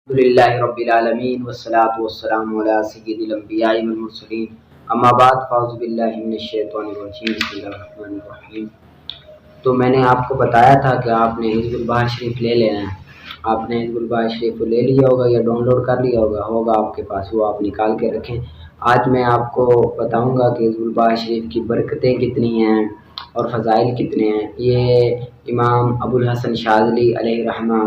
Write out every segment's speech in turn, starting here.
الحمدللہ رب العالمین والصلاة والسلام علی سید الانبیاء والمرسلین اما بعد فاعوذ باللہ من الشیطان الرجیم بسم اللہ الرحمن الرحیم۔ تو میں نے آپ کو بتایا تھا کہ آپ نے حزب البحر شریف لے لینا ہے۔ آپ نے حزب البحر شریف کو لے لیا ہوگا یا ڈاؤن لوڈ کر لیا ہوگا آپ کے پاس، وہ آپ نکال کے رکھیں۔ آج میں آپ کو بتاؤں گا کہ حزب البحر شریف کی برکتیں کتنی ہیں اور فضائل کتنے ہیں۔ یہ امام ابو الحسن شاذلی علیہ رحمہ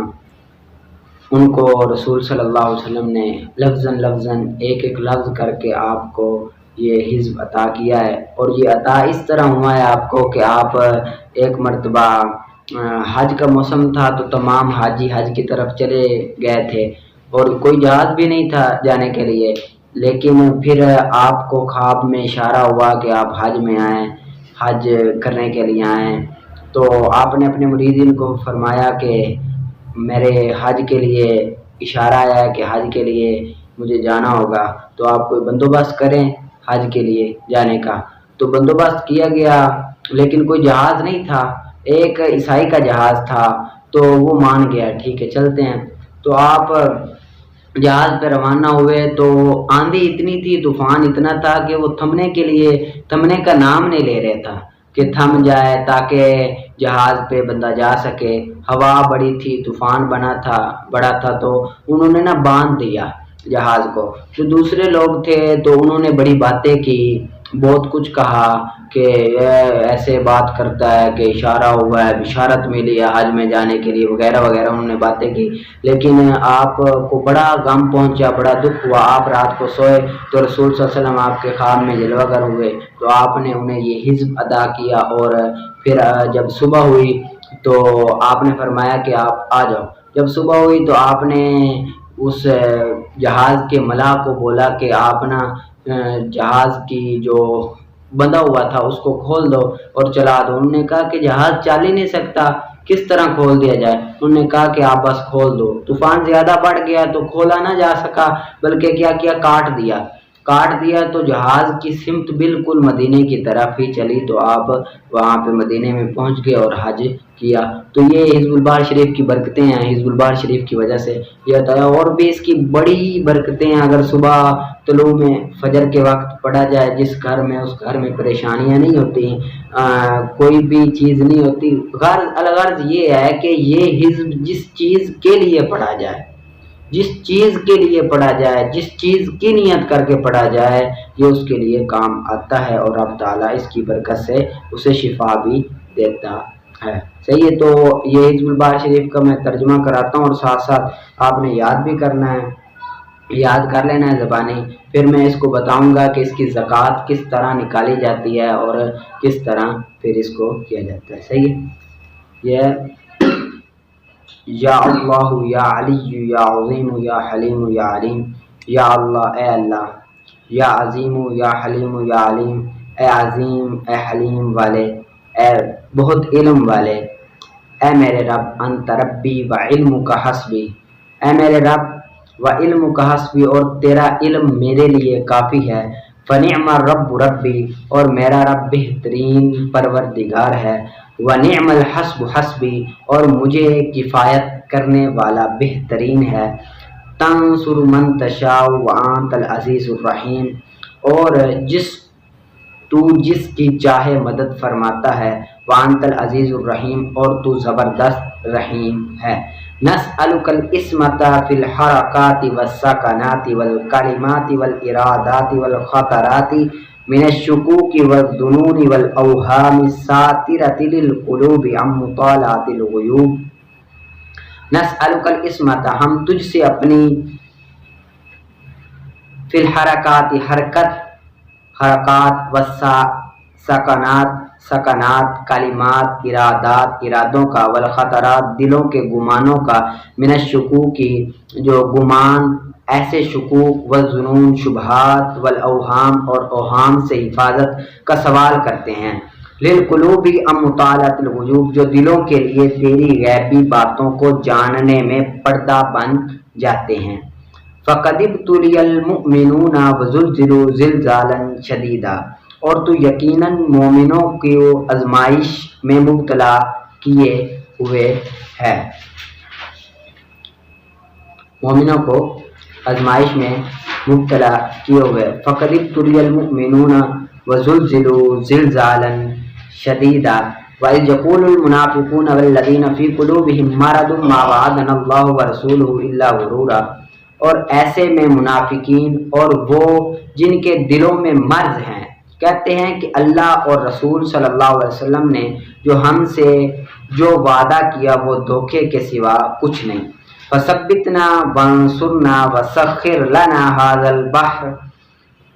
ان کو رسول صلی اللہ علیہ وسلم نے لفظاً ایک ایک لفظ کر کے آپ کو یہ حزب عطا کیا ہے، اور یہ عطا اس طرح ہوا ہے آپ کو کہ آپ ایک مرتبہ حج کا موسم تھا تو تمام حاجی حج کی طرف چلے گئے تھے اور کوئی جہاز بھی نہیں تھا جانے کے لیے، لیکن پھر آپ کو خواب میں اشارہ ہوا کہ آپ حج میں آئیں، حج کرنے کے لیے آئیں۔ تو آپ نے اپنے مریدین کو فرمایا کہ میرے حج کے لیے اشارہ آیا ہے کہ حج کے لیے مجھے جانا ہوگا، تو آپ کوئی بندوبست کریں حج کے لیے جانے کا۔ تو بندوبست کیا گیا لیکن کوئی جہاز نہیں تھا، ایک عیسائی کا جہاز تھا، تو وہ مان گیا ٹھیک ہے چلتے ہیں۔ تو آپ جہاز پہ روانہ ہوئے تو آندھی اتنی تھی، طوفان اتنا تھا کہ وہ تھمنے کا نام نہیں لے رہا تھا کہ تھم جائے تاکہ جہاز پہ بندہ جا سکے۔ ہوا بڑی تھی، طوفان بڑا تھا، تو انہوں نے باندھ دیا جہاز کو۔ جو دوسرے لوگ تھے تو انہوں نے بڑی باتیں کی، بہت کچھ کہا کہ ایسے بات کرتا ہے کہ اشارہ ہوا ہے، بشارت ملی ہے حج میں جانے کے لیے وغیرہ وغیرہ، انہوں نے باتیں کی۔ لیکن آپ کو بڑا غم پہنچا، بڑا دکھ ہوا۔ آپ رات کو سوئے تو رسول صلی اللہ علیہ وسلم آپ کے خواب میں جلوہ گر ہوئے، تو آپ نے انہیں یہ حزب ادا کیا، اور پھر جب صبح ہوئی تو آپ نے فرمایا کہ آپ آ جاؤ۔ جب صبح ہوئی تو آپ نے اس جہاز کے ملا کو بولا کہ آپ جہاز کی جو بندھا ہوا تھا اس کو کھول دو اور چلا دو۔ انہوں نے کہا کہ جہاز چل ہی نہیں سکتا، کس طرح کھول دیا جائے؟ انہوں نے کہا کہ آپ بس کھول دو۔ طوفان زیادہ بڑھ گیا تو کھولا نہ جا سکا، بلکہ کیا کاٹ دیا تو جہاز کی سمت بالکل مدینے کی طرف ہی چلی، تو آپ وہاں پہ مدینے میں پہنچ گئے اور حج کیا۔ تو یہ حزب البحر شریف کی برکتیں ہیں، حزب البحر شریف کی وجہ سے یہ ہوتا ہے۔ اور بھی اس کی بڑی برکتیں ہیں، اگر صبح طلوع میں فجر کے وقت پڑھا جائے جس گھر میں، اس گھر میں پریشانیاں نہیں ہوتی، کوئی بھی چیز نہیں ہوتی۔ الغرض یہ ہے کہ یہ حزب جس چیز کے لیے پڑھا جائے، جس چیز کے لیے پڑھا جائے، جس چیز کی نیت کر کے پڑھا جائے، یہ اس کے لیے کام آتا ہے، اور رب تعالیٰ اس کی برکت سے اسے شفا بھی دیتا ہے۔ صحیح ہے، تو یہ حزب البحر شریف کا میں ترجمہ کراتا ہوں، اور ساتھ ساتھ آپ نے یاد بھی کرنا ہے، یاد کر لینا ہے زبانی۔ پھر میں اس کو بتاؤں گا کہ اس کی زکوٰۃ کس طرح نکالی جاتی ہے اور کس طرح پھر اس کو کیا جاتا ہے۔ صحیح ہے، یہ یا اللہ یا علی یا عظیم یا حلیم یا علیم، یا اللہ اے اللہ، یا عظیم یا حلیم یا علیم، اے عظیم اے حلیم والے، اے بہت علم والے، اے میرے رب، انت ربی و علمک حسبی، اے میرے رب و علمک حسبی، اور تیرا علم میرے لیے کافی ہے۔ فنعم الرب ربی، اور میرا رب بہترین پروردگار ہے۔ ونعم الحسب حسبی، اور مجھے کفایت کرنے والا بہترین ہے۔ تنصر من تشاء وانت العزیز الرحیم، اور جس کی چاہے مدد فرماتا ہے۔ وانت العزیز الرحیم، اور تو زبردست رحیم ہے۔ نسألک العصمۃ فی الحرکات والسکنات والکلمات والارادات والخطرات من الشکوک والظنون والاوہام الساطرۃ للقلوب عن مطالعۃ الغیوب۔ نسألک العصمۃ، ہم تجھ سے اپنی فی الحرکات حرکات سکنات کلمات ارادوں کا، والخطرات دلوں کے گمانوں کا، من الشکوک جو گمان ایسے شکوک، والظنون شبہات، والاوہام اور اوہام سے حفاظت کا سوال کرتے ہیں۔ للقلوب عن مطالعۃ الغیوب، جو دلوں کے لیے تیری غیبی باتوں کو جاننے میں پردہ بن جاتے ہیں۔ فقد ابتلی المؤمنون وزلزلوا زلزالا شدیدا، اور تو یقیناً مومنوں کو آزمائش میں مبتلا کیے ہوئے ہے۔ مومنوں کو آزمائش میں مبتلا کیے ہوئے فقد ابتلی المؤمنون وزلزلوا زلزالا شدیدا وَإِذْ يَقُولُ الْمُنَافِقُونَ وَالَّذِينَ فِي قُلُوبِهِم مَّرَضٌ مَّا وَعَدَنَا اللَّهُ وَرَسُولُهُ إِلَّا غُرُورًا، اور ایسے میں منافقین اور وہ جن کے دلوں میں مرض ہیں کہتے ہیں کہ اللہ اور رسول صلی اللہ علیہ وسلم نے جو ہم سے جو وعدہ کیا وہ دھوکے کے سوا کچھ نہیں۔ فَثَبِّتْنَا وَانصُرْنَا وَسَخِّرْ لَنَا هَٰذَا الْبَحْرَ،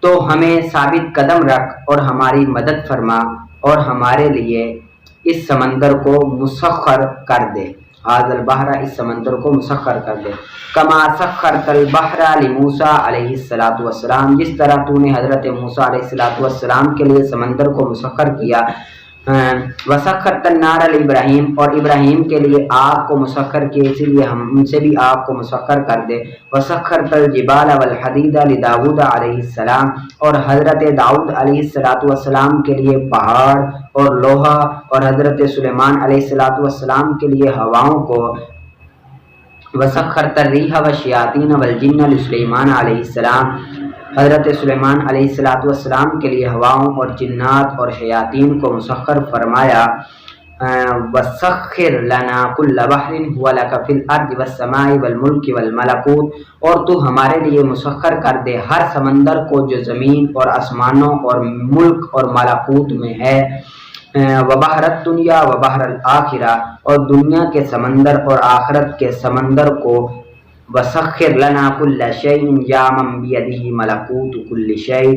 تو ہمیں ثابت قدم رکھ اور ہماری مدد فرما اور ہمارے لیے اس سمندر کو مسخر کر دے۔ هذا البحر، اس سمندر کو مسخر کر دے۔ کما سخرت البحر لموسیٰ علیہ السلام، جس طرح تو نے حضرت موسیٰ علیہ السلام کے لیے سمندر کو مسخر کیا۔ وسخرت النار لابراہیم، اور ابراہیم کے لیے آگ کو مسخر کیا، اسی لیے ہم سے بھی آگ کو مسخر کر دے۔ وسخرت الجبال والحدید لداود علیہ السلام، اور حضرت داؤد علیہ السلام کے لیے پہاڑ اور لوہا، اور حضرت سلیمان علیہ السلام کے لیے ہواؤں کو۔ وسخرت الریح والشیاطین والجن لسلیمان علیہ السلام، حضرت سلیمان علیہ السلام کے لیے ہواؤں اور جنات اور شیاطین کو مسخر فرمایا۔ وَسَخِّرْ لَنَا كُلَّ بَحْرٍ هُوَ لَكَ فِي الْأَرْضِ وَالسَّمَاءِ وَالْمُلْكِ وَالْمَلَكُوتِ، اور تو ہمارے لیے مسخر کر دے ہر سمندر کو جو زمین اور آسمانوں اور ملک اور ملکوت میں ہے۔ وَبَحْرَ الدُّنْيَا وَبَحْرَ الْآخِرَةِ، اور دنیا کے سمندر اور آخرت کے سمندر کو۔ وَسَخِّرْ لَنَا كُلَّ شَيْءٍ يَا مَن بِيَدِهِ مَلَكُوتُ كُلِّ شَيْءٍ،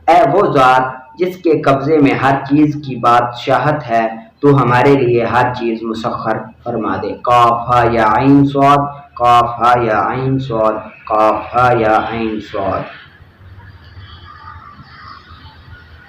اے وہ ذات جس کے قبضے میں ہر چیز کی بادشاہت ہے، تو ہمارے لیے ہر چیز مسخر فرما دے۔ قاف ہا یا عین صاد، قاف ہا یا عین صاد، قاف ہا یا عین صاد۔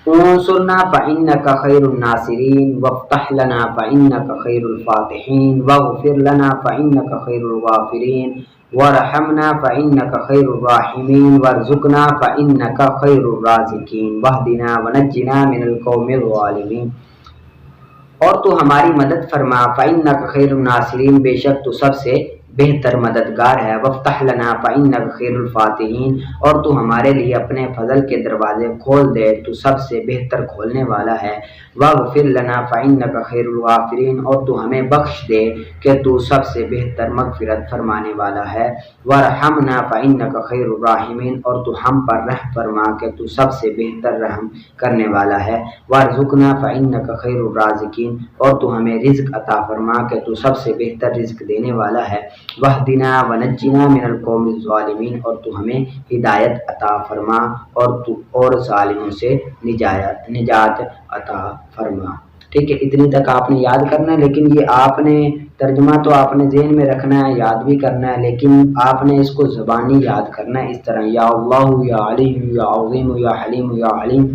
انصرنا فإنك خير الناصرين وافتح لنا فإنك خير الفاتحين واغفر لنا فإنك خير الغافرين وارحمنا فإنك خير الراحمين وارزقنا فإنك خير الرازقين واهدنا ونجنا من القوم الظالمين، اور تو ہماری مدد فرما۔ فإنك خير الناصرين، بے شک تو سب سے بہتر مددگار ہے۔ وفتح لنا فإنك خیر الفاتحین، اور تو ہمارے لیے اپنے فضل کے دروازے کھول دے، تو سب سے بہتر کھولنے والا ہے۔ واغفر لنا فإنك خیر الغافرین، اور تو ہمیں بخش دے کہ تو سب سے بہتر مغفرت فرمانے والا ہے۔ وارحمنا فإنك خیر الراحمین، اور تو ہم پر رحم فرما کہ تو سب سے بہتر رحم کرنے والا ہے۔ وارزقنا فإنك خیر الرازقین، اور تو ہمیں رزق عطا فرما کہ تو سب سے بہتر رزق دینے والا ہے۔ وَاهْدِنَا وَنَجِّنَا مِنَ الْقَوْمِ الظَّالِمِينَ، اور تو ہمیں ہدایت عطا فرما اور ظالموں سے نجات عطا فرما۔ ٹھیک ہے، اتنی تک آپ نے یاد کرنا ہے، لیکن یہ آپ نے ترجمہ تو آپ نے ذہن میں رکھنا ہے، یاد بھی کرنا ہے، لیکن آپ نے اس کو زبانی یاد کرنا ہے اس طرح: یا اللہ یا علیم یا عظیم یا حلیم یا علیم،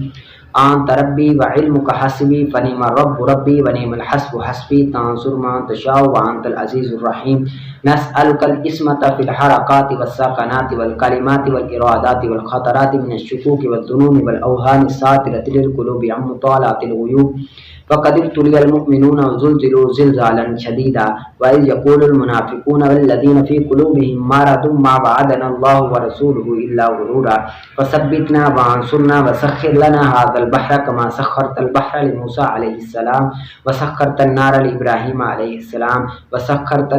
انت ربی وعلمک حسبی فنعم الرب ربی ونعم الحسب حسبی تنصر من تشاء وانت العزیز الرحیم، نسألک العصمۃ فی الحرکات والسکنات والکلمات والارادات والخطرات من الشکوک والظنون والاوہام الساطرۃ للقلوب عن مطالعۃ الغیوب، فقد ابتلي المؤمنون وزلزلوا زلزالا شديدا وإذ يقول المنافقون والذين في قلوبهم مرض ما وعدنا الله ورسوله إلا غرورا، فثبتنا وانصرنا وسخر لنا هذا البحر كما سخرت البحر لموسى عليه السلام وسخرت النار لإبراهيم عليه السلام وسخرت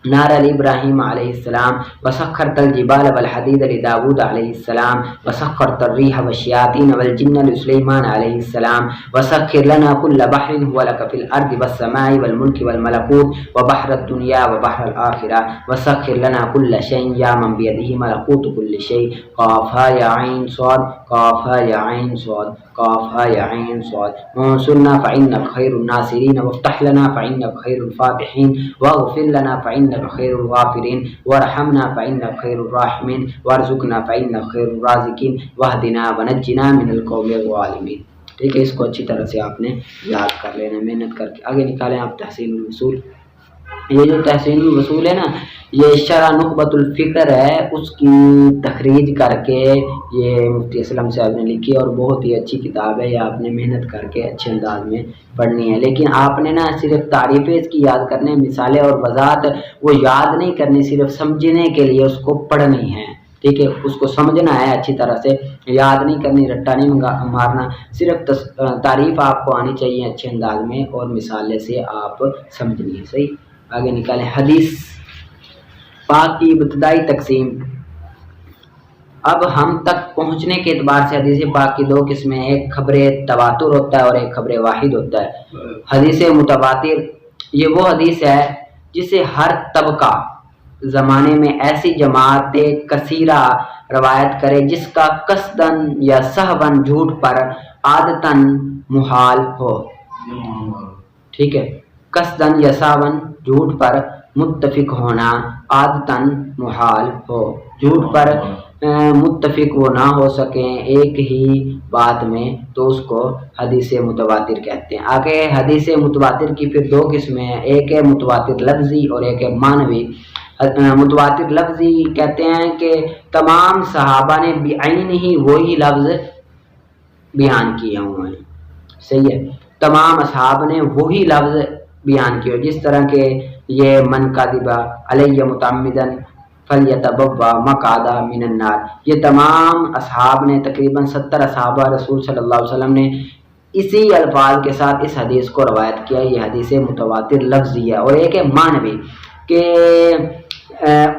نار لإبراهيم عليه السلام وسخرت الجبال والحديد لداود عليه السلام وسخرت الريح والشياطين والجن لسليمان عليه السلام وسخر لنا كل بحر هو لك في الأرض والسماء والملك والملكوت وبحر الدنيا وبحر الآخرة وسخر لنا كل شيء يا من بيده ملكوت كل شيء. قاف ها يا عين صاد، قاف ها يا عين صاد، قاف ها يا عين صاد. وانصرنا فإنك خير الناصرين وافتح لنا فإنك خير الفاتحين واغفر لنا فإنك خير الغافرين وارحمنا فإنك خير الراحمين وارزقنا فإنك خير الرازقين واهدنا ونجنا من القوم الظالمين. ٹھیک ہے، اس کو اچھی طرح سے آپ نے یاد کر لینا، محنت کر کے آگے نکالیں آپ تحسین الوصول. یہ جو تحسین الوصول ہے نا، یہ شرح نخبۃ الفکر ہے، اس کی تخریج کر کے یہ مفتی اسلم صاحب نے لکھی، اور بہت ہی اچھی کتاب ہے، یہ آپ نے محنت کر کے اچھے انداز میں پڑھنی ہے۔ لیکن آپ نے نا صرف تعریفیں اس کی یاد کرنے، مثالیں اور وضاحت وہ یاد نہیں کرنی، صرف سمجھنے کے لیے اس کو پڑھنی ہے، ٹھیک ہے، اس کو سمجھنا ہے اچھی طرح سے، یاد نہیں کرنی، رٹا نہیں مارنا، صرف تعریف آپ کو آنی چاہیے اچھے انداز میں، اور مثالیں سے آپ سمجھنی ہے۔ صحیح، آگے نکالیں حدیث پاک کی ابتدائی تقسیم۔ اب ہم تک پہنچنے کے اعتبار سے حدیث پاک کی دو قسمیں، ایک خبر تواتر ہوتا ہے اور ایک خبر واحد ہوتا ہے۔ حدیث متواتر یہ وہ حدیث ہے جسے ہر طبقہ زمانے میں ایسی جماعت کثیرہ روایت کرے جس کا قصداً یا سہواً جھوٹ پر عادتاً محال ہو، ٹھیک ہے، قصداً یا سہواً جھوٹ پر متفق ہونا عادتاً محال ہو، جھوٹ پر متفق وہ نہ ہو سکیں ایک ہی بات میں، تو اس کو حدیث متواتر کہتے ہیں۔ آگے حدیث متواتر کی پھر دو قسمیں ہیں، ایک ہے متواتر لفظی اور ایک ہے معنوی۔ متواتر لفظی کہتے ہیں کہ تمام صحابہ نے بعین ہی وہی لفظ بیان کیے ہوئے ہیں، صحیح ہے، تمام اصحاب نے وہی لفظ بیان کیے، جس طرح کہ یہ من کذب علی متعمدا فلیتبوأ مقعدہ من النار، یہ تمام اصحاب نے، تقریباً 70 اصحابہ رسول صلی اللہ علیہ وسلم نے اسی الفاظ کے ساتھ اس حدیث کو روایت کیا، یہ حدیث متواتر لفظی ہے۔ اور ایک ہے معنوی کہ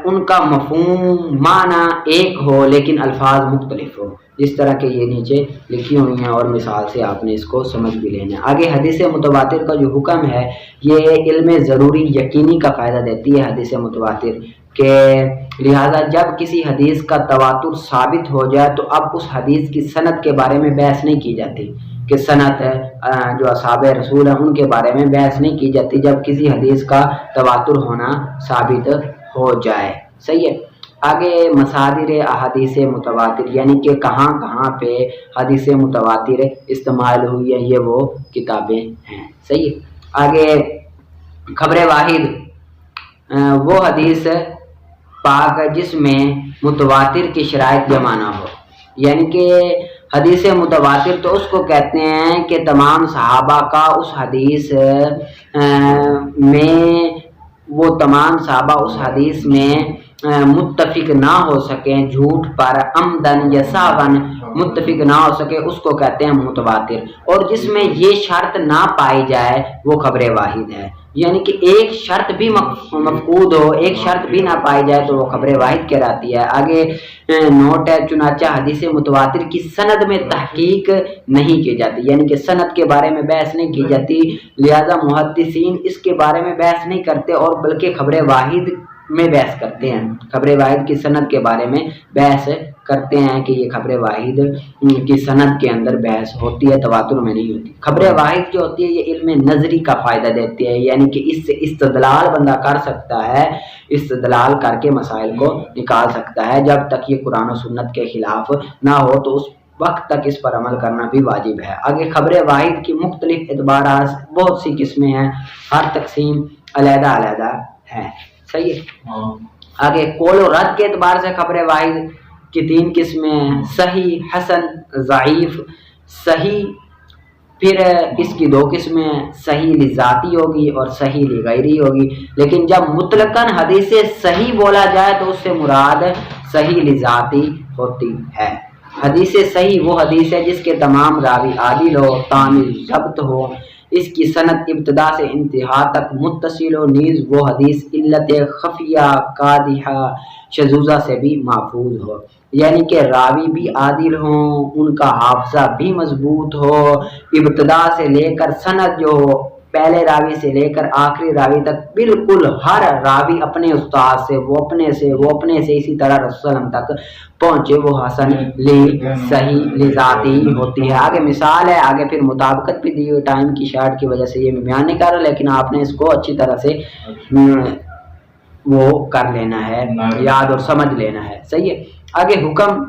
ان کا مفہوم معنی ایک ہو لیکن الفاظ مختلف ہو، جس طرح کہ یہ نیچے لکھی ہوئی ہیں، اور مثال سے آپ نے اس کو سمجھ بھی لینا ہے۔ آگے حدیث متواتر کا جو حکم ہے یہ علم ضروری یقینی کا فائدہ دیتی ہے حدیث متواتر، کہ لہذا جب کسی حدیث کا تواتر ثابت ہو جائے تو اب اس حدیث کی سند کے بارے میں بحث نہیں کی جاتی، کہ سند جو اصحاب رسول ہیں ان کے بارے میں بحث نہیں کی جاتی جب کسی حدیث کا تواتر ہونا ثابت ہو جائے، صحیح ہے۔ آگے مصادر احادیث متواتر، یعنی کہ کہاں کہاں پہ حدیث متواتر استعمال ہوئی ہیں، یہ وہ کتابیں ہیں، صحیح ہے۔ آگے خبر واحد وہ حدیث پاک جس میں متواتر کی شرائط جمع نہ ہو، یعنی کہ حدیث متواتر تو اس کو کہتے ہیں کہ تمام صحابہ کا اس حدیث میں، وہ تمام صحابہ اس حدیث میں متفق نہ ہو سکیں، جھوٹ پر عمدن یا سہواً متفق نہ ہو سکے، اس کو کہتے ہیں متواتر، اور جس میں یہ شرط نہ پائی جائے وہ خبر واحد ہے، یعنی کہ ایک شرط بھی مفقود ہو، ایک شرط بھی نہ پائی جائے تو وہ خبر واحد کہلاتی ہے۔ آگے نوٹ ہے، چنانچہ حدیث متواتر کی سند میں تحقیق نہیں کی جاتی، یعنی کہ سند کے بارے میں بحث نہیں کی جاتی، لہذا محدثین اس کے بارے میں بحث نہیں کرتے، اور بلکہ خبر واحد میں بحث کرتے ہیں، خبر واحد کی سند کے بارے میں بحث کرتے ہیں کہ یہ خبر واحد کی سند کے اندر بحث ہوتی ہے، تواتر میں نہیں ہوتی۔ خبر واحد جو ہوتی ہے یہ علم نظری کا فائدہ دیتی ہے، یعنی کہ اس سے استدلال بندہ کر سکتا ہے، استدلال کر کے مسائل کو نکال سکتا ہے، جب تک یہ قرآن و سنت کے خلاف نہ ہو تو اس وقت تک اس پر عمل کرنا بھی واجب ہے۔ آگے خبر واحد کی مختلف اعتبارات، بہت سی قسمیں ہیں، ہر تقسیم علیحدہ علیحدہ ہے، صحیح ہے۔ آگے قول و رد کے اعتبار سے خبر واحد کی 3 قسمیں ہیں، صحیح، حسن، ضعیف۔ صحیح پھر اس کی 2 قسمیں ہیں، صحیح لذاتی ہوگی اور صحیح لغیری ہوگی، لیکن جب مطلقاً حدیث صحیح بولا جائے تو اس سے مراد صحیح لذاتی ہوتی ہے۔ حدیث صحیح وہ حدیث ہے جس کے تمام راوی عادل ہو، تام ضبط ہو، اس کی سند ابتدا سے انتہا تک متصل ہو، نیز وہ حدیث علت خفیہ قادحہ شذوذہ سے بھی محفوظ ہو، یعنی کہ راوی بھی عادل ہوں، ان کا حافظہ بھی مضبوط ہو، ابتدا سے لے کر سند جو ہو، پہلے راوی سے لے کر آخری راوی تک بالکل ہر راوی اپنے استاد سے، وہ اپنے سے اسی طرح رسول اللہ تک پہنچے، وہ حسن صحیح لذاتی ہوتی ہے۔ آگے مثال ہے، آگے پھر مطابقت بھی دی ہوئی، ٹائم کی شارٹ کی وجہ سے یہ میں بیان نہیں کر رہا، لیکن آپ نے اس کو اچھی طرح سے وہ کر لینا ہے، یاد اور سمجھ لینا ہے، صحیح ہے۔ آگے حکم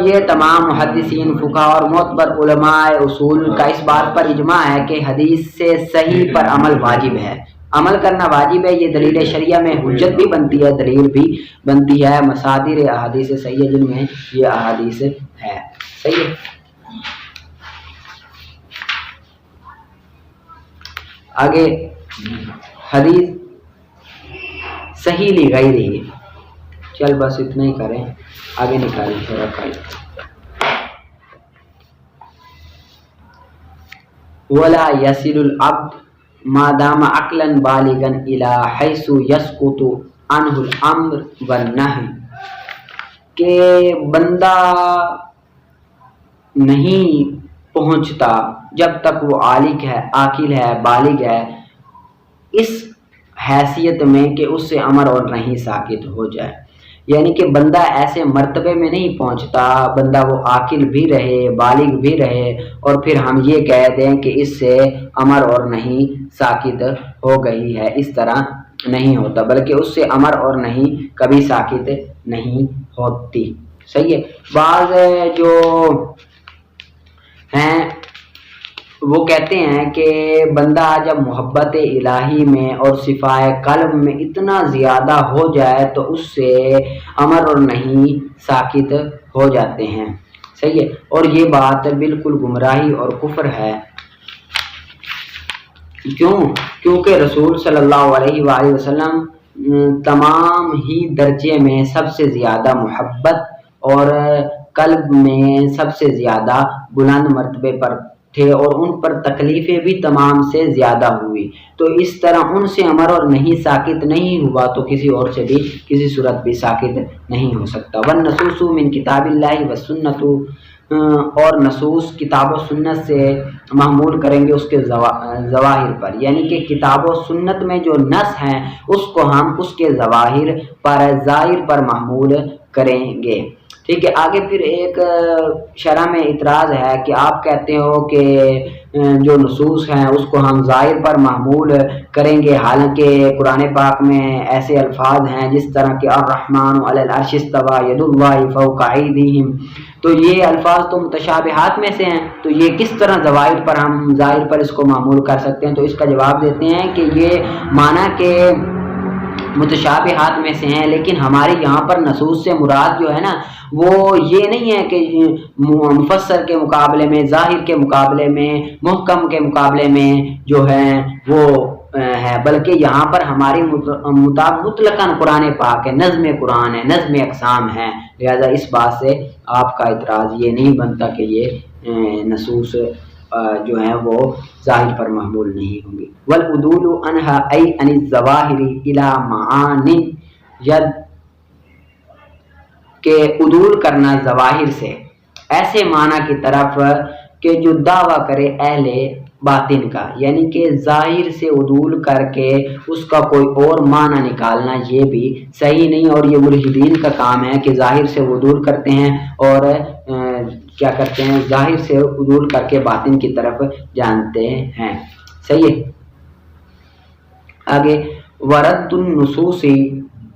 یہ تمام محدثین، فقہاء اور معتبر علماء اصول کا اس بات پر اجماع ہے کہ حدیث سے صحیح پر عمل واجب ہے۔ عمل کرنا واجب ہے، یہ دلیل شریعہ میں حجت بھی بنتی ہے، دلیل بھی بنتی ہے، مصادر احادیث صحیح جن میں یہ احادیث ہے. صحیح ہے. آگے حدیث صحیح لغیرہ، چل بس اتنا ہی کریں، آگے نکالیں تھوڑا قائد. ولا يصل العبد ما دام عقلا بالغا الى حيث يسقط عنه الامر والنهي، کہ بندہ نہیں پہنچتا جب تک وہ عاقل ہے بالغ ہے اس حیثیت میں کہ اس سے امر اور نہیں ساکت ہو جائے. یعنی کہ بندہ ایسے مرتبے میں نہیں پہنچتا، بندہ وہ عاقل بھی رہے بالغ بھی رہے اور پھر ہم یہ کہہ دیں کہ اس سے امر اور نہیں ساکت ہو گئی ہے، اس طرح نہیں ہوتا، بلکہ اس سے امر اور نہیں کبھی ساکت نہیں ہوتی. صحیح ہے. بعض جو ہیں وہ کہتے ہیں کہ بندہ جب محبت الہی میں اور صفائے قلب میں اتنا زیادہ ہو جائے تو اس سے امر اور نہیں ساکت ہو جاتے ہیں. صحیح ہے. اور یہ بات بالکل گمراہی اور کفر ہے. کیونکہ رسول صلی اللہ علیہ وآلہ وسلم تمام ہی درجے میں سب سے زیادہ محبت اور قلب میں سب سے زیادہ بلند مرتبے پر تھے اور ان پر تکلیفیں بھی تمام سے زیادہ ہوئی، تو اس طرح ان سے امر اور نہیں ساکت نہیں ہوا تو کسی اور سے بھی کسی صورت بھی ساکت نہیں ہو سکتا. والنصوص من کتاب اللہ والسنت، اور نصوص کتاب و سنت سے محمول کریں گے اس کے ظواہر پر، یعنی کہ کتاب و سنت میں جو نص ہیں اس کو ہم اس کے ظاہر پر محمول کریں گے. ٹھیک ہے. آگے پھر ایک شرح میں اعتراض ہے کہ آپ کہتے ہو کہ جو نصوص ہیں اس کو ہم ظاہر پر محمول کریں گے، حالانکہ قرآن پاک میں ایسے الفاظ ہیں جس طرح کہ الرحمن علی العرش استوى ید اللہ فوق ایدیہم، تو یہ الفاظ تو متشابہات میں سے ہیں، تو یہ کس طرح ظاہر پر اس کو معمول کر سکتے ہیں؟ تو اس کا جواب دیتے ہیں کہ یہ معنی کہ متشابہات میں سے ہیں، لیکن ہمارے یہاں پر نصوص سے مراد جو ہے نا وہ یہ نہیں ہے کہ مفسر کے مقابلے میں، ظاہر کے مقابلے میں، محکم کے مقابلے میں جو ہے وہ ہے، بلکہ یہاں پر ہماری مطلقاً قرآن پاک ہے، نظم قرآن ہے، نظم اقسام ہے. لہذا اس بات سے آپ کا اعتراض یہ نہیں بنتا کہ یہ نصوص جو ہیں وہ ظاہر پر محمول نہیں ہوں گے. والعدول عنها ای عن الظواہر الى معانی ید، کہ عدول کرنا ظواہر سے ایسے معنی کی طرف کہ جو دعویٰ کرے اہل باطن کا، یعنی کہ ظاہر سے عدول کر کے اس کا کوئی اور معنی نکالنا یہ بھی صحیح نہیں، اور یہ ملحدین کا کام ہے کہ ظاہر سے عدول کرتے ہیں اور کیا کرتے ہیں، ظاہر سے عدول کر کے باطن کی طرف جانتے ہیں. صحیح ہے. آگے ورد النصوص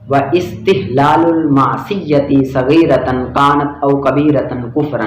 و استحلال المعصیت صغیرۃ کانت او کبیرۃ کفرا،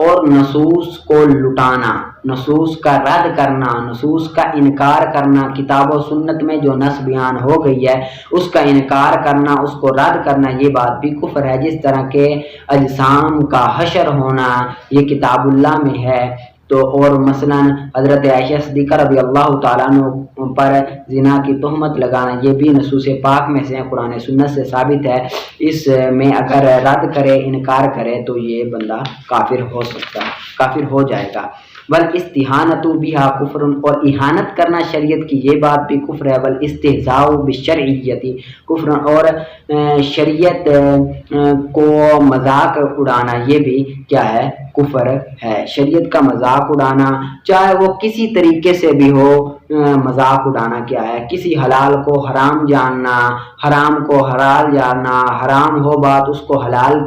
اور نصوص کو لٹانا، نصوص کا رد کرنا، نصوص کا انکار کرنا، کتاب و سنت میں جو نص بیان ہو گئی ہے اس کا انکار کرنا، اس کو رد کرنا، یہ بات بھی کفر ہے. جس طرح کے اجسام کا حشر ہونا یہ کتاب اللہ میں ہے، تو اور مثلا حضرت عائشہ صدیقہ رضی اللہ تعالیٰ عنہ پر زنا کی تہمت لگانا یہ بھی نصوص پاک میں سے قرآن سنت سے ثابت ہے. اس میں اگر رد کرے، انکار کرے تو یہ بندہ کافر ہو جائے گا. والاستہانۃ بہا کفر، اور اہانت کرنا شریعت کی یہ بات بھی کفر ہے. والاستہزاء بالشرعیۃ کفر، اور شریعت کو مذاق اڑانا یہ بھی کیا ہے؟ کفر ہے. شریعت کا مذاق اڑانا چاہے وہ کسی طریقے سے بھی ہو، مذاق اڑانا کیا ہے؟ کسی حلال کو حرام جاننا، حرام کو حلال جاننا، حرام ہو بات اس کو حلال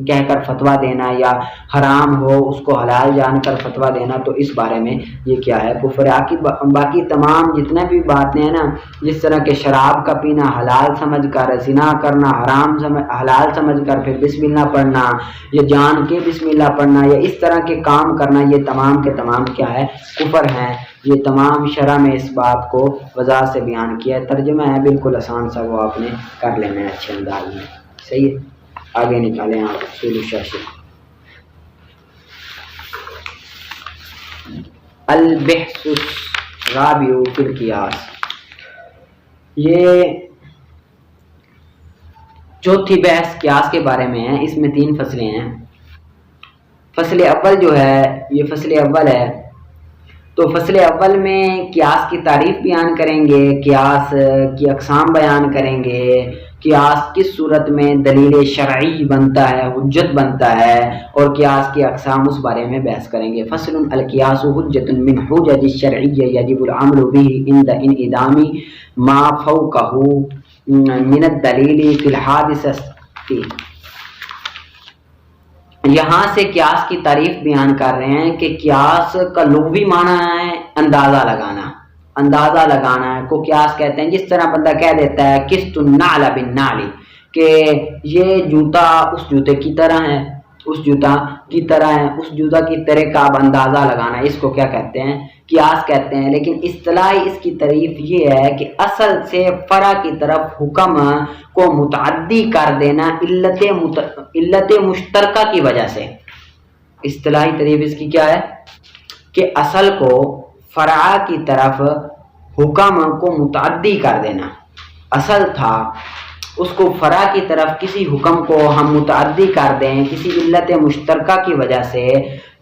کہہ کر فتویٰ دینا، یا حرام ہو اس کو حلال جان کر فتویٰ دینا، تو اس بارے میں یہ کیا ہے؟ کفر ہے. باقی تمام جتنے بھی باتیں ہیں نا، جس طرح کہ شراب کا پینا حلال سمجھ کر، زنا کرنا حلال سمجھ کر پھر بسم اللہ پڑھنا، یا جان کے بسم اللہ پڑھنا، یا اس طرح کے کام کرنا، یہ تمام کے تمام کیا ہے؟ کفر ہیں. یہ تمام شرح میں اس بات کو وضاحت سے بیان کیا ہے، ترجمہ ہے بالکل آسان سا، وہ آپ نے کر لینا ہے اچھے انداز میں، صحیح ہے۔ آگے نکالیں آپ اصول الشاشر۔ البحث الرابع فی القیاس، یہ چوتھی بحث قیاس کے بارے میں ہے، اس میں 3 فصلیں ہیں۔ فصل اول جو ہے یہ فصل اول ہے، تو فصل اول میں قیاس کی تعریف بیان کریں گے، قیاس کی اقسام بیان کریں گے، قیاس کس صورت میں دلیل شرعی بنتا ہے، حجت بنتا ہے، اور قیاس کی اقسام اس بارے میں بحث کریں گے۔ فصل القیاس حجت من حجج الشرعی یجب العمل به عند انعدام ما فوقه من الدلیل فی الحادثة۔ یہاں سے قیاس کی تعریف بیان کر رہے ہیں کہ قیاس کا لغوی معنی ہے اندازہ لگانا، اندازہ لگانا کو قیاس کہتے ہیں۔ جس طرح بندہ کہہ دیتا ہے قسط النعل بالنعل، کہ یہ جوتا اس جوتے کی طرح ہے، اس جوتا کی طرح ہے، اس جوتا کی طرح کا اب اندازہ لگانا، اس کو کیا کہتے ہیں؟ قیاس کہتے ہیں۔ لیکن اصطلاحی اس کی تعریف یہ ہے کہ اصل سے فرع کی طرف حکم کو متعدی کر دینا علت مشترکہ کی وجہ سے۔ اصطلاحی تعریف اس کی کیا ہے کہ اصل کو فرع کی طرف حکم کو متعدی کر دینا، اصل تھا اس کو فرع کی طرف کسی حکم کو ہم متعدی کر دیں کسی علت مشترکہ کی وجہ سے،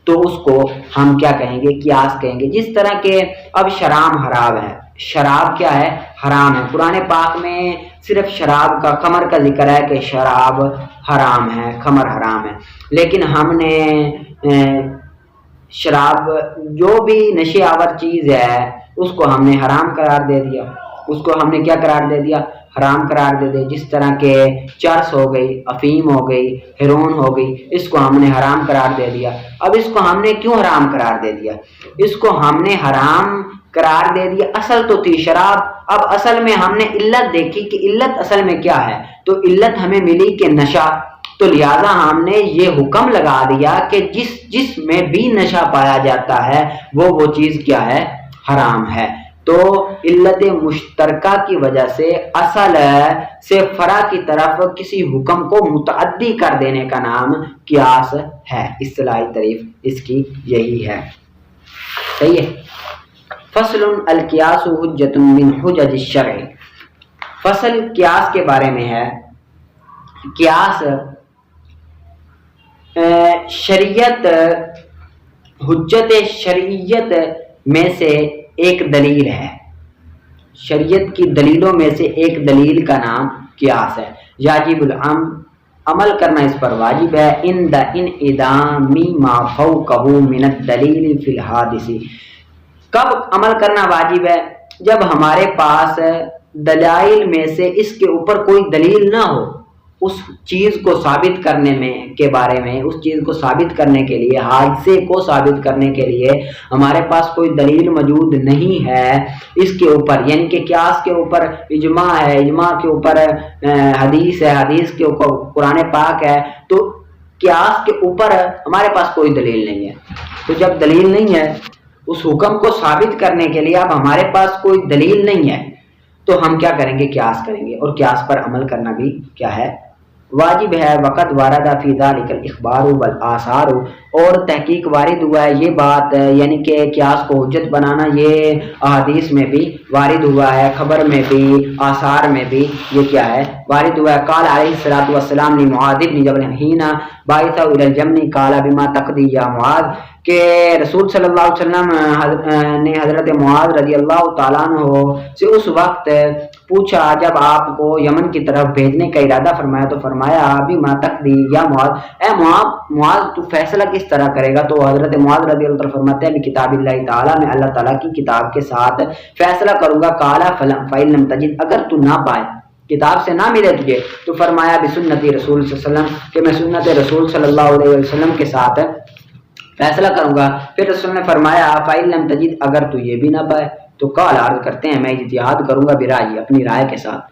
تو اس کو ہم کیا کہیں گے؟ قیاس کہیں گے۔ جس طرح کہ اب شراب حرام ہے، شراب کیا ہے؟ حرام ہے۔ قرآن پاک میں صرف شراب کا، خمر کا ذکر ہے کہ شراب حرام ہے، خمر حرام ہے، لیکن ہم نے شراب جو بھی نشے آور چیز ہے اس کو ہم نے حرام قرار دے دیا، اس کو ہم نے کیا قرار دے دیا؟ حرام قرار دے دے۔ جس طرح کہ چرس ہو گئی، افیم ہو گئی، ہیرون ہو گئی، اس کو ہم نے حرام قرار دے دیا۔ اب اس کو ہم نے کیوں حرام قرار دے دیا؟ اس کو ہم نے حرام قرار دے دیا، اصل تو تھی شراب، اب اصل میں ہم نے علت دیکھی کہ علت اصل میں کیا ہے، تو علت ہمیں ملی کہ نشہ، تو لہذا ہم نے یہ حکم لگا دیا کہ جس میں بھی نشہ پایا جاتا ہے وہ چیز کیا ہے؟ حرام ہے۔ تو علت مشترکہ کی وجہ سے اصل سے فرع کی طرف کسی حکم کو متعدی کر دینے کا نام قیاس ہے۔ اصطلاحی تعریف اس کی یہی ہے، صحیح ہے۔ فصل القیاس حجت من حجج الشرع، فصل قیاس کے بارے میں ہے۔ قیاس شریعت، حجت شریعت میں سے ایک دلیل ہے، شریعت کی دلیلوں میں سے ایک دلیل کا نام قیاس ہے۔ یجب العمل، عمل کرنا اس پر واجب ہے، عند انعدام ما فوقہ من الدلیل فی الحادث۔ کب عمل کرنا واجب ہے؟ جب ہمارے پاس دلائل میں سے اس کے اوپر کوئی دلیل نہ ہو، اس چیز کو ثابت کرنے میں کے بارے میں، اس چیز کو ثابت کرنے کے لیے، حادثے کو ثابت کرنے کے لیے ہمارے پاس کوئی دلیل موجود نہیں ہے اس کے اوپر، یعنی کہ قیاس کے اوپر اجماع ہے، اجماع کے اوپر حدیث ہے، حدیث کے اوپر قرآن پاک ہے، تو قیاس کے اوپر ہمارے پاس کوئی دلیل نہیں ہے۔ تو جب دلیل نہیں ہے اس حکم کو ثابت کرنے کے لیے، اب ہمارے پاس کوئی دلیل نہیں ہے، تو ہم کیا کریں گے؟ قیاس کریں گے، اور قیاس پر عمل کرنا بھی کیا ہے؟ واجب ہے۔ وقت وارد فی ذلک الاخبار والآثار، اور تحقیق وارد ہوا ہے یہ بات، یعنی کہ قیاس کو حجت بنانا یہ احادیث میں بھی وارد ہوا ہے، خبر میں بھی، آثار میں بھی یہ کیا ہے؟ وارد ہوا ہے۔ قال علیہ الصلوۃ والسلام لمعاذ بن جبل حین بعث الی الجمن قال بما تقضی یا معاذ، کہ رسول صلی اللہ علیہ وسلم نے حضرت معاذ رضی اللہ تعالیٰ عنہ سے اس وقت پوچھا جب آپ کو یمن کی طرف بھیجنے کا ارادہ فرمایا، تو فرمایا بما تقضی یا معاذ، اے معاذ تو فیصلہ کس طرح کرے گا؟ تو حضرت معاذ رضی اللہ عنہ فرماتے ہیں کتاب اللہ تعالیٰ، میں اللہ تعالیٰ کی کتاب کے ساتھ فیصلہ کروں گا۔ قال فإن لم تجد، اگر تو نہ پائے، کتاب سے نہ ملے تجھے، تو فرمایا بسنتی رسول صلی اللہ علیہ وسلم، کہ میں سنت رسول صلی اللہ علیہ وسلم کے ساتھ فیصلہ کروں گا۔ پھر رسول نے فرمایا فإن لم تجد، اگر تو یہ بھی نہ پائے، تو قال، عرض کرتے ہیں میں اجتہاد کروں گا برائے، اپنی رائے کے ساتھ۔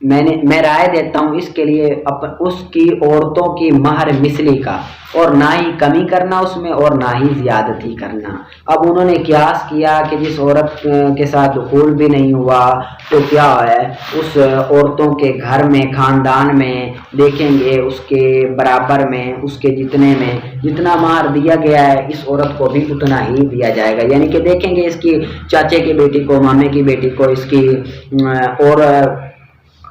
میں رائے دیتا ہوں اس کے لیے اس کی عورتوں کی مہر مثلی کا، اور نہ ہی کمی کرنا اس میں اور نہ ہی زیادتی کرنا۔ اب انہوں نے قیاس کیا کہ جس عورت کے ساتھ دخول بھی نہیں ہوا تو کیا ہے، اس عورتوں کے گھر میں خاندان میں دیکھیں گے اس کے برابر میں، اس کے جتنے میں جتنا مہر دیا گیا ہے اس عورت کو بھی اتنا ہی دیا جائے گا، یعنی کہ دیکھیں گے اس کی چاچے کی بیٹی کو، مامے کی بیٹی کو، اس کی اور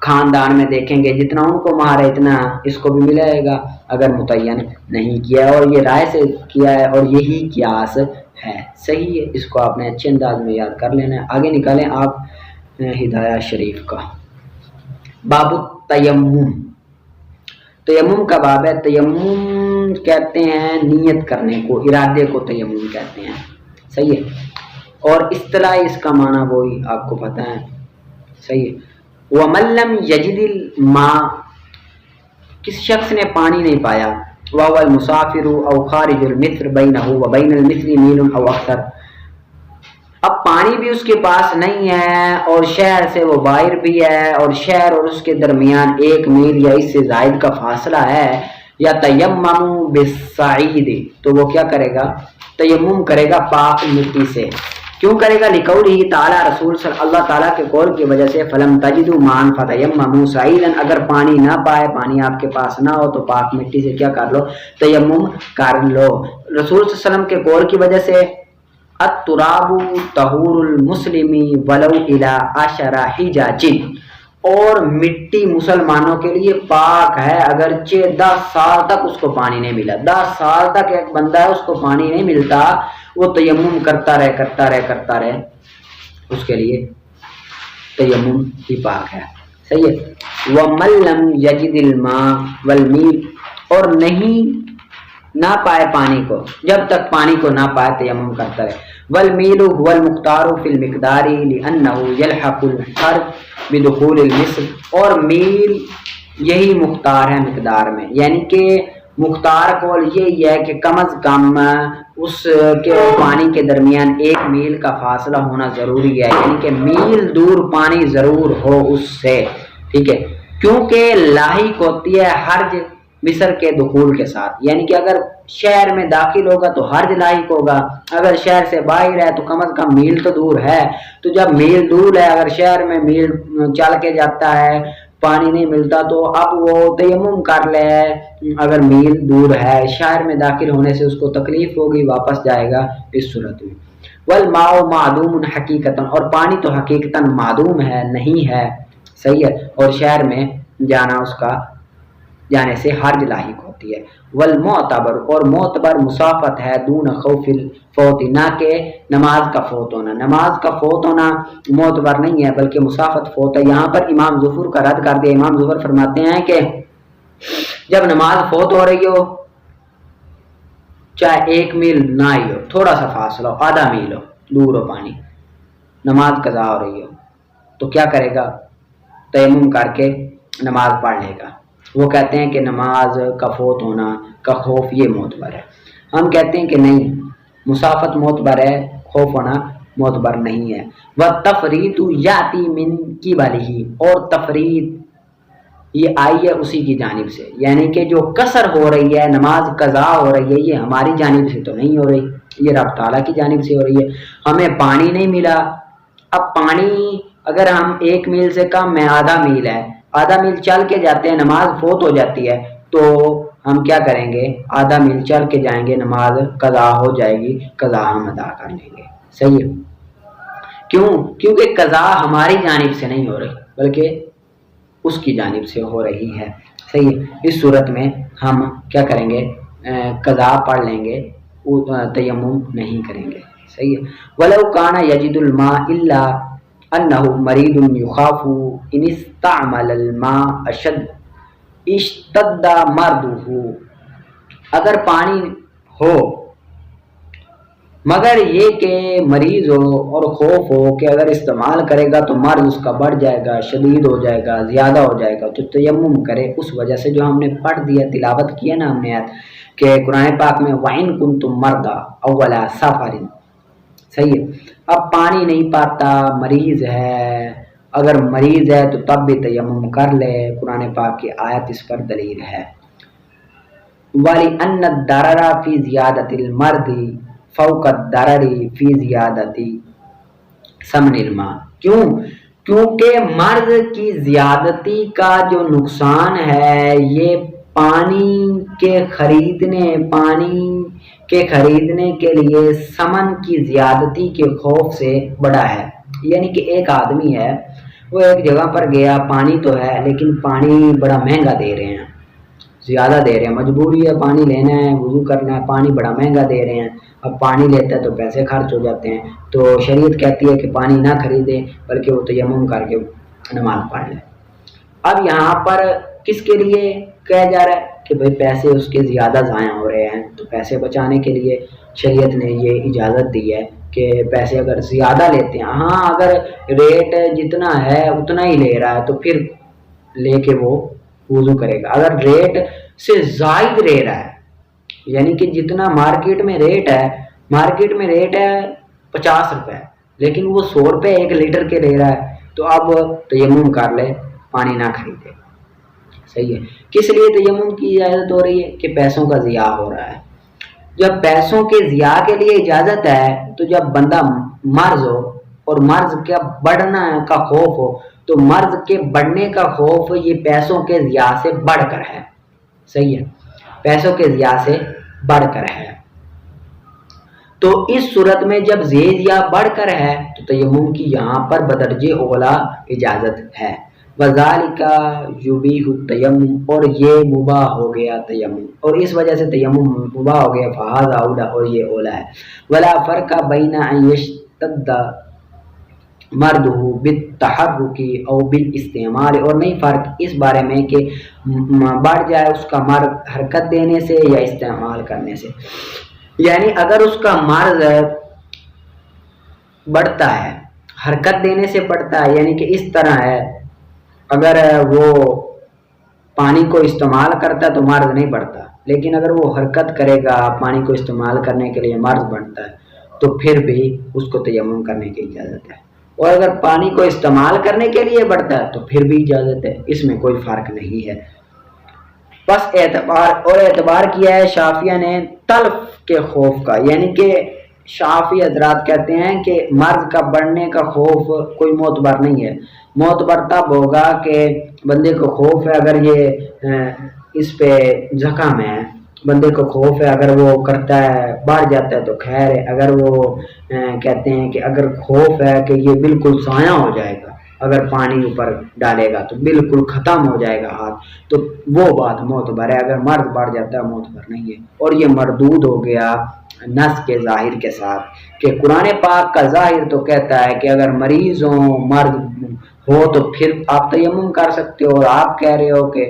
خاندان میں دیکھیں گے جتنا ان کو مہر ہے اتنا اس کو بھی ملے گا، اگر متعین نہیں کیا ہے، اور یہ رائے سے کیا ہے اور یہی قیاس ہے، صحیح ہے۔ اس کو آپ نے اچھے انداز میں یاد کر لینا ہے۔ آگے نکالیں آپ ہدایہ شریف کا باب التیمم۔ تیمم کا باب ہے۔ تیمم کہتے ہیں نیت کرنے کو، ارادے کو تیمم کہتے ہیں، صحیح ہے، اور اصطلاح اس کا معنی وہی آپ کو پتہ ہے، صحیح ہے۔ وَمَن لَّمْ يَجِدِ الْمَاءَ، کس شخص نے پانی نہیں پایا، وَهُوَ الْمُسَافِرُ أَوْ خَارِجُ الْمِصْرِ بَيْنَهُ وَبَيْنَ الْمِصْرِ مِيلٌ أَوْ أَكْثَرُ، اب پانی بھی اس کے پاس نہیں ہے اور شہر سے وہ باہر بھی ہے اور شہر اور اس کے درمیان 1 میل یا اس سے زائد کا فاصلہ ہے، یا تیمم بالصعید، تو وہ کیا کرے گا، تیمم کرے گا پاک مٹی سے۔ کیوں کرے گا؟ لقولہ تعالی، رسول صلی اللہ تعالیٰ کے قول کی وجہ سے، فلم تجدوا ماء فتیمموا صعیدا، اگر پانی نہ پائے، پانی آپ کے پاس نہ ہو تو پاک مٹی سے کیا کر لو، تیمم کر لو۔ رسول صلی اللہ علیہ وسلم کے قول کی وجہ سے، التراب طہور المسلم ولو الی 10 حجاج، اور مٹی مسلمانوں کے لیے پاک ہے اگرچہ 10 سال تک اس کو پانی نہیں ملا، 10 سال تک ایک بندہ ہے اس کو پانی نہیں ملتا، وہ تیمم کرتا رہے اس کے لیے تیمم ہی پاک ہے، صحیح ہے۔ وَمَن لَّمْ يَجِدِ الْمَاءَ وَالْمِيلَ، اور نہیں نہ پائے پانی کو، جب تک پانی کو نہ پائے تیمم کرتا رہے۔ وَالْمِيلُ هُوَ الْمُقْتَارُ فِي الْمِقْدَارِ لِأَنَّهُ يَلْحَقُ الْحَرْثَ بِدُخُولِ الْمِصْرِ، اور میل یہی مختار ہے مقدار میں، یعنی کہ مختار قول یہی ہے کہ کم از کم اس کے پانی کے درمیان 1 میل کا فاصلہ ہونا ضروری ہے، یعنی کہ میل دور پانی ضرور ہو اس سے، ٹھیک ہے، کیونکہ لاحق ہوتی ہے حرج مصر کے دخول کے ساتھ، یعنی کہ اگر شہر میں داخل ہوگا تو حرج لاحق ہوگا، اگر شہر سے باہر ہے تو کم از کم میل تو دور ہے، تو جب میل دور ہے، اگر شہر میں میل چل کے جاتا ہے پانی نہیں ملتا تو اب وہ تیمم کر لے، اگر میل دور ہے، شہر میں داخل ہونے سے اس کو تکلیف ہوگی، واپس جائے گا اس صورت میں۔ والماء معدوم حقیقتا، اور پانی تو حقیقتا معدوم ہے، نہیں ہے، صحیح ہے، اور شہر میں جانا اس کا جانے سے حرج لاحق ہوتی ہے۔ والمعتبر، اور معتبر مسافت ہے، دون خوف الفوت، نہ کہ نماز کا فوت ہونا، نماز کا فوت ہونا معتبر نہیں ہے بلکہ مسافت فوت ہے۔ یہاں پر امام ظفر کا رد کر دیا، امام ظفر فرماتے ہیں کہ جب نماز فوت ہو رہی ہو، چاہے 1 میل نہ ہی ہو، تھوڑا سا فاصلہ ہو، آدھا میل ہو، دور ہو پانی، نماز قضا ہو رہی ہو، تو کیا کرے گا، تیمم کر کے نماز پڑھ لے گا۔ وہ کہتے ہیں کہ نماز کا فوت ہونا کا خوف یہ معتبر ہے، ہم کہتے ہیں کہ نہیں، مسافت معتبر ہے، خوف ہونا معتبر نہیں ہے۔ وَالتَّفْرِيطُ يَأْتِي مِنْ قِبَلِهِ، اور تفرید یہ آئی ہے اسی کی جانب سے، یعنی کہ جو قصر ہو رہی ہے، نماز قضا ہو رہی ہے، یہ ہماری جانب سے تو نہیں ہو رہی، یہ رب تعالیٰ کی جانب سے ہو رہی ہے۔ ہمیں پانی نہیں ملا، اب پانی اگر ہم 1 میل سے کم میں آدھا میل ہے، آدھا میل چل کے جاتے ہیں، نماز فوت ہو جاتی ہے تو ہم کیا کریں گے، آدھا میل چل کے جائیں گے، نماز قضا ہو جائے گی، قضا ہم ادا کر لیں گے، صحیح ہے۔ کیوں؟ کیونکہ قضا ہماری جانب سے نہیں ہو رہی بلکہ اس کی جانب سے ہو رہی ہے، صحیح ہے۔ اس صورت میں ہم کیا کریں گے، قضا پڑھ لیں گے، تیمم نہیں کریں گے، صحیح ہے۔ وَلَوْ كَانَ يَجِدُ الْمَاءَ إِلَّا أَنَّهُ مَرِيضٌ يُخَافُ إِنِ اسْتَعْمَلَ الْمَاءَ اشْتَدَّ مَرْضُهُ، اگر پانی ہو مگر یہ کہ مریض ہو اور خوف ہو کہ اگر استعمال کرے گا تو مرض اس کا بڑھ جائے گا، شدید ہو جائے گا، زیادہ ہو جائے گا، تو تیمم کرے، اس وجہ سے جو ہم نے پڑھ دیا، تلاوت کیا نا ہم نے کہ قرآن پاک میں وَإِن كُنتُم مَرْضَىٰ أَوْ عَلَىٰ سَفَرٍ، صحیح ہے۔ اب پانی نہیں پاتا، مریض ہے، اگر مریض ہے تو تب بھی تیمم کر لے، قرآن پاک کی آیت اس پر دلیل ہے۔ وَلِأَنَّ الضَّرَرَ فِي زِيَادَةِ الْمَرْضِ فَوْقَ الضَّرَرِ فِي زِيَادَةِ ثَمَنِ الْمَاءِ۔ کیونکہ مرض کی زیادتی کا جو نقصان ہے یہ پانی کے خریدنے کے لیے ثمن کی زیادتی کے خوف سے بڑا ہے۔ یعنی کہ ایک آدمی ہے، وہ ایک جگہ پر گیا، پانی تو ہے لیکن پانی بڑا مہنگا دے رہے ہیں، زیادہ دے رہے ہیں، مجبوری ہے پانی لینا ہے، وضو کرنا ہے، پانی بڑا مہنگا دے رہے ہیں، اب پانی لیتا ہے تو پیسے خرچ ہو جاتے ہیں، تو شریعت کہتی ہے کہ پانی نہ خریدے بلکہ وہ تیمم کر کے نماز پڑھ لے۔ اب یہاں پر کس کے لیے کہا جا رہا ہے کہ بھئی پیسے اس کے زیادہ ضائع ہو رہے ہیں، تو پیسے بچانے کے لیے شریعت نے یہ اجازت دی ہے کہ پیسے اگر زیادہ لیتے ہیں، ہاں اگر ریٹ جتنا ہے اتنا ہی لے رہا ہے تو پھر لے کے وہ وضو کرے گا۔ اگر ریٹ سے زائد لے رہا ہے، یعنی کہ جتنا مارکیٹ میں ریٹ ہے 50 روپے لیکن وہ 100 روپے 1 لیٹر کے لے رہا ہے، تو اب تیمم کر لے، پانی نہ خریدے۔ صحیح ہے۔ کس لیے تیمم کی اجازت ہو رہی ہے؟ کہ پیسوں کا ضیاع ہو رہا ہے۔ جب پیسوں کے ضیاع کے لیے اجازت ہے تو جب بندہ مرض ہو اور مرض کا بڑھنا کا خوف ہو، تو مرض کے بڑھنے کا خوف یہ پیسوں کے ضیاع سے بڑھ کر ہے۔ صحیح ہے، پیسوں کے ضیاع سے بڑھ کر ہے۔ تو اس صورت میں جب ضیاع بڑھ کر ہے تو تیمم کی یہاں پر بدرجہ اولا اجازت ہے۔ وَذَلِكَ يُبِيحُ التَّيَمُّمَ، اور یہ مباح ہو گیا تیمم، اور اس وجہ سے تیمم مباح ہو گیا، فَهَذَا أَوْلَىٰ، اور یہ اولا ہے۔ وَلَا فَرْقَ بَيْنَ أَن يَشْتَدَّ مَرْضُهُ بِالتَّحَرُّكِ أَوْ بِالِاسْتِعْمَالِ، اور نہیں فرق اس بارے میں کہ بڑھ جائے اس کا مرض حرکت دینے سے یا استعمال کرنے سے۔ یعنی اگر اس کا مرض بڑھتا ہے، حرکت دینے سے بڑھتا ہے، یعنی کہ اس طرح ہے، اگر وہ پانی کو استعمال کرتا ہے تو مرض نہیں بڑھتا، لیکن اگر وہ حرکت کرے گا پانی کو استعمال کرنے کے لیے مرض بڑھتا ہے، تو پھر بھی اس کو تیمم کرنے کی اجازت ہے۔ اور اگر پانی کو استعمال کرنے کے لیے بڑھتا ہے تو پھر بھی اجازت ہے، اس میں کوئی فرق نہیں ہے۔ بس اعتبار کیا ہے شافعیہ نے تلف کے خوف کا، یعنی کہ شافعی حضرات کہتے ہیں کہ مرض کا بڑھنے کا خوف کوئی معتبر نہیں ہے۔ معتبر تب ہوگا کہ بندے کو خوف ہے، اگر یہ اس پہ زخم ہے، بندے کو خوف ہے، اگر وہ کرتا ہے بڑھ جاتا ہے تو خیر ہے، اگر وہ کہتے ہیں کہ اگر خوف ہے کہ یہ بالکل سایہ ہو جائے گا، اگر پانی اوپر ڈالے گا تو بالکل ختم ہو جائے گا ہاتھ، تو وہ بات معتبر ہے۔ اگر مرض بڑھ جاتا ہے معتبر نہیں ہے۔ اور یہ مردود ہو گیا نص کے ظاہر کے ساتھ، کہ قرآن پاک کا ظاہر تو کہتا ہے کہ اگر مریض ہو، مرض ہو تو پھر آپ تیمم کر سکتے ہو، اور آپ کہہ رہے ہو کہ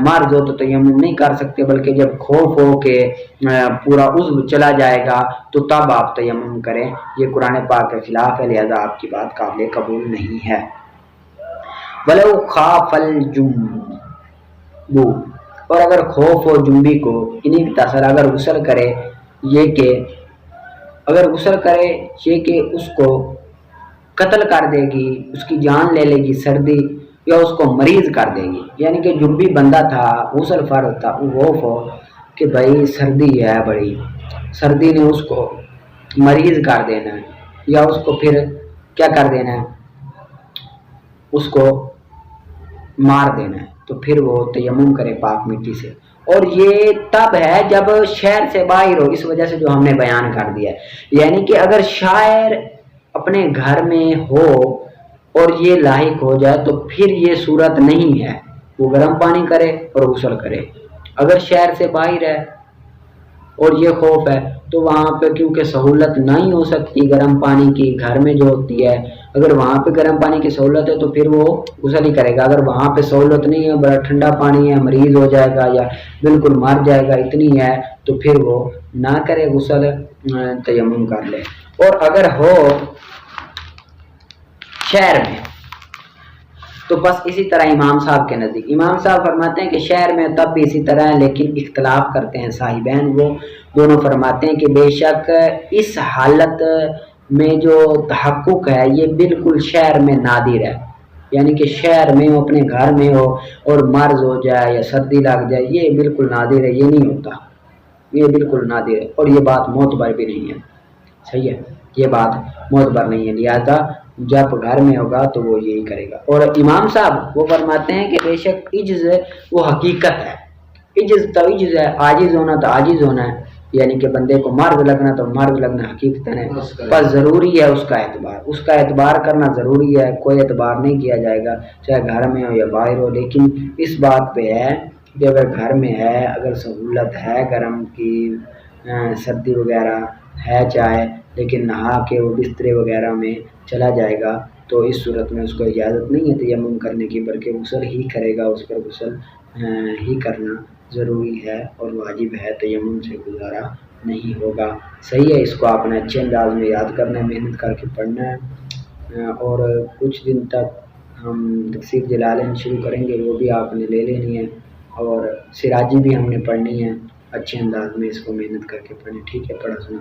مرض ہو تو تیمم نہیں کر سکتے، بلکہ جب خوف ہو کہ پورا عضو چلا جائے گا تو تب آپ تیمم کریں۔ یہ قرآن پاک کے خلاف ہے، لہذا آپ کی بات قابل قبول نہیں ہے۔ وَلَوْ خَافَ الْجُنُوبُ، اور اگر خوف ہو جنبی کو، انہیں کی تاثر اگر غسل کرے یہ کہ اس کو قتل کر دے گی، اس کی جان لے لے گی سردی، یا اس کو مریض کر دے گی، یعنی کہ جنبی بندہ تھا، غسل فرض تھا، خوف ہو کہ بھائی سردی ہے بڑی، سردی نے اس کو مریض کر دینا ہے، یا اس کو پھر کیا کر دینا ہے، اس کو مار دینا ہے، تو پھر وہ تیمم کرے پاک مٹی سے۔ اور یہ تب ہے جب شہر سے باہر ہو، اس وجہ سے جو ہم نے بیان کر دیا ہے، یعنی کہ اگر شاعر اپنے گھر میں ہو اور یہ لاحق ہو جائے تو پھر یہ صورت نہیں ہے، وہ گرم پانی کرے اور غسل کرے۔ اگر شہر سے باہر ہے اور یہ خوف ہے تو وہاں پہ کیونکہ سہولت نہیں ہو سکتی گرم پانی کی، گھر میں جو ہوتی ہے، اگر وہاں پہ گرم پانی کی سہولت ہے تو پھر وہ غسل ہی کرے گا۔ اگر وہاں پہ سہولت نہیں ہے، بڑا ٹھنڈا پانی ہے، مریض ہو جائے گا یا بالکل مر جائے گا اتنی ہے، تو پھر وہ نہ کرے غسل، تیمم کر لے۔ اور اگر ہو شہر میں تو بس اسی طرح امام صاحب کے نزدیک، امام صاحب فرماتے ہیں کہ شہر میں تب بھی اسی طرح ہے، لیکن اختلاف کرتے ہیں صاحبین، وہ دونوں فرماتے ہیں کہ بے شک اس حالت میں جو تحقق ہے یہ بالکل شہر میں نادر ہے، یعنی کہ شہر میں ہو، اپنے گھر میں ہو اور مرض ہو جائے یا سردی لگ جائے، یہ بالکل نادر ہے، یہ نہیں ہوتا، یہ بالکل نادر ہے، اور یہ بات معتبر بھی نہیں ہے، صحیح ہے، یہ بات معتبر نہیں ہے، لہذا جب گھر میں ہوگا تو وہ یہی کرے گا۔ اور امام صاحب وہ فرماتے ہیں کہ بے شک عجز وہ حقیقت ہے، عجز تو عجز ہے، عاجز ہونا تو عاجز ہونا ہے، یعنی کہ بندے کو مرد لگنا تو مرد لگنا حقیقت ہے، پر ضروری ہے اس کا اعتبار، اس کا اعتبار کرنا ضروری ہے، کوئی اعتبار نہیں کیا جائے گا چاہے گھر میں ہو یا باہر ہو، لیکن اس بات پہ ہے کہ اگر گھر میں ہے، اگر سہولت ہے گرم کی، سردی وغیرہ ہے چاہے، لیکن نہا کے وہ بسترے وغیرہ میں چلا جائے گا تو اس صورت میں اس کو اجازت نہیں ہے تیمم کرنے کی، بلکہ غسل ہی کرے گا، اس پر غسل ہی کرنا ضروری ہے اور واجب ہے، تیمم سے گزارا نہیں ہوگا، صحیح ہے۔ اس کو آپ نے اچھے انداز میں یاد کرنا ہے، محنت کر کے پڑھنا ہے، اور کچھ دن تک ہم تفسیر جلالین شروع کریں گے، وہ بھی آپ نے لے لینی ہے، اور سراجی بھی ہم نے پڑھنی ہے، اچھے انداز میں اس کو محنت کر کے پڑھیں، ٹھیک ہے، پڑھا سنا۔